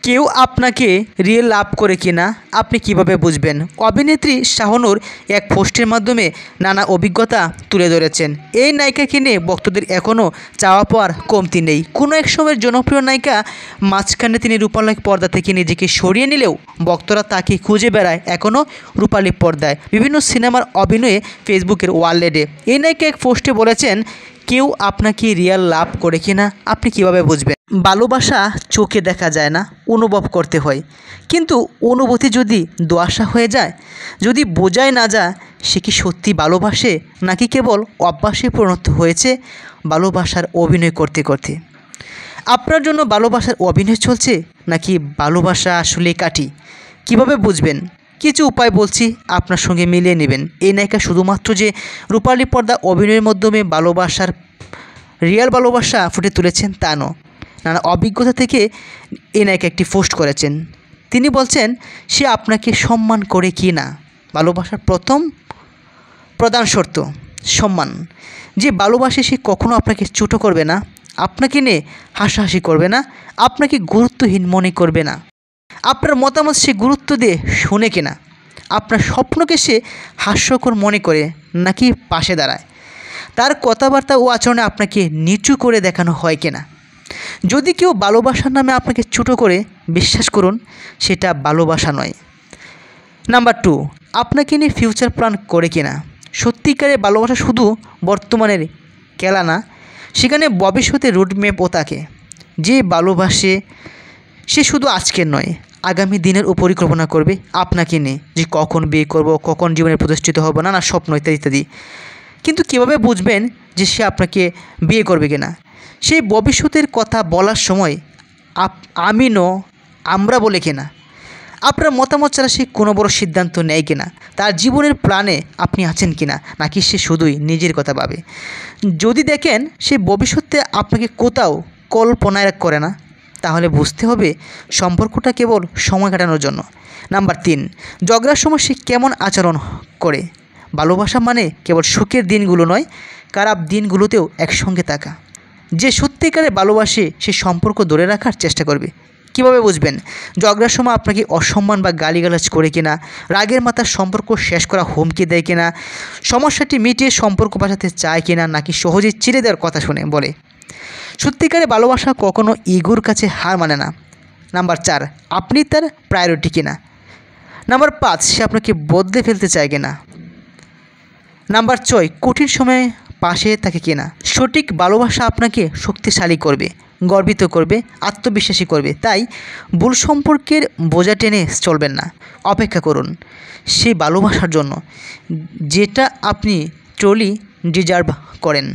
কেউ আপনাকে real love করে কিনা আপনি কিভাবে বুঝবেন? অভিনেত্রী শাহনূর এক পোস্টের মাধ্যমে নানা অভিজ্ঞতা তুলে ধরেছেন। এই নায়িকাকে নিয়ে ভক্তদের এখনও চাওয়া পাওয়ার কমতি নেই। কোনো এক সময়ের জনপ্রিয় নায়িকা, মাঝখানে তিনি রূপালী পর্দা থেকে নিজেকে সরিয়ে নিলেও ভক্তরা তাকে খুঁজে বেড়ায় এখনও রূপালী পর্দায় বিভিন্ন সিনেমার অভিনয়ে। ফেসবুকের ওয়ালেটে এই নায়িকা এক পোস্টে বলেছেন, কেউ আপনাকে রিয়েল লাভ করে কিনা আপনি কিভাবে বুঝবেন? ভালোবাসা চোখে দেখা যায় না, অনুভব করতে হয়। কিন্তু অনুভূতি যদি দোআঁশা হয়ে যায়, যদি বোঝাই না যায় সে কি সত্যি ভালোবাসে নাকি কেবল অভ্যাসে পরিণত হয়েছে ভালোবাসার অভিনয় করতে করতে। আপনার জন্য ভালোবাসার অভিনয় চলছে নাকি ভালোবাসা আসলে কাটি? কিভাবে বুঝবেন? কিছু উপায় বলছি, আপনার সঙ্গে মিলিয়ে নেবেন। এই নায়িকা শুধুমাত্র যে রূপালী পর্দা অভিনয়ের মাধ্যমে ভালোবাসার রিয়েল ভালোবাসা ফুটে তুলেছেন তা নয়। নানা অভিজ্ঞতা থেকে এই নায়িকা একটি পোস্ট করেছেন। তিনি বলছেন, সে আপনাকে সম্মান করে কি না। ভালোবাসার প্রধান শর্ত সম্মান। যে ভালোবাসে সে কখনো আপনাকে ছোটো করবে না, আপনাকে নিয়ে হাসাহাসি করবে না, আপনাকে গুরুত্বহীন মনে করবে না। আপনার মতামত সে গুরুত্ব দিয়ে শুনে কিনা, আপনার স্বপ্নকে সে হাস্যকর মনে করে নাকি পাশে দাঁড়ায়, তার কথাবার্তা ও আচরণে আপনাকে নিচু করে দেখানো হয় কিনা। যদি কেউ ভালোবাসার নামে আপনাকে ছোটো করে, বিশ্বাস করুন সেটা ভালোবাসা নয়। নাম্বার 2, আপনাকে নিয়ে ফিউচার প্ল্যান করে কিনা। সত্যিকারের ভালোবাসা শুধু বর্তমানের খেলা না, সেখানে ভবিষ্যতে রোডম্যাপও থাকে। যে ভালোবাসে সে শুধু আজকের নয়, আগামী দিনের পরিকল্পনা করবে আপনাকে নিয়ে, যে কখন বিয়ে করব, কখন জীবনে প্রতিষ্ঠিত হব, নানা স্বপ্ন ইত্যাদি ইত্যাদি। কিন্তু কীভাবে বুঝবেন যে সে আপনাকে বিয়ে করবে কিনা? সেই ভবিষ্যতের কথা বলার সময় আমরা বলে কিনা, আপনার মতামত ছাড়া সে কোনো বড় সিদ্ধান্ত নেয় কিনা, তার জীবনের প্ল্যানে আপনি আছেন কিনা, নাকি সে শুধুই নিজের কথা ভাবে। যদি দেখেন সে ভবিষ্যতে আপনাকে কোথাও কল্পনায় করে না, তাহলে বুঝতে হবে সম্পর্কটা কেবল সময় কাটানোর জন্য। নাম্বার 3, ঝগড়ার সময় সে কেমন আচরণ করে। ভালোবাসা মানে কেবল সুখের দিনগুলো নয়, খারাপ দিনগুলোতেও একসঙ্গে থাকা। যে সত্যিকারে ভালোবাসে সে সম্পর্ক ধরে রাখার চেষ্টা করবে। কিভাবে বুঝবেন? ঝগড়ার সময় আপনাকে অসম্মান বা গালিগালাজ করে কিনা, রাগের মাথার সম্পর্ক শেষ করা হুমকি দেয় কিনা, সমস্যাটি মিটিয়ে সম্পর্ক বাঁচাতে চায় কিনা, নাকি সহজে ছেড়ে দেওয়ার কথা শুনে বলে। সত্যিকারে ভালোবাসা কখনো ইগোর কাছে হার মানে না। নাম্বার 4, আপনি তার প্রায়োরিটি কিনা। নাম্বার 5, সে আপনাকে বদলে ফেলতে চায় কিনা। নাম্বার 6, কঠিন সময়ে পাশে থাকে কিনা। সঠিক ভালোবাসা আপনাকে শক্তিশালী করবে, গর্বিত করবে, আত্মবিশ্বাসী করবে। তাই ভুল সম্পর্কের বোঝা টেনে চলবেন না। অপেক্ষা করুন সেই ভালোবাসার জন্য যেটা আপনি ট্রুলি ডিজার্ভ করেন।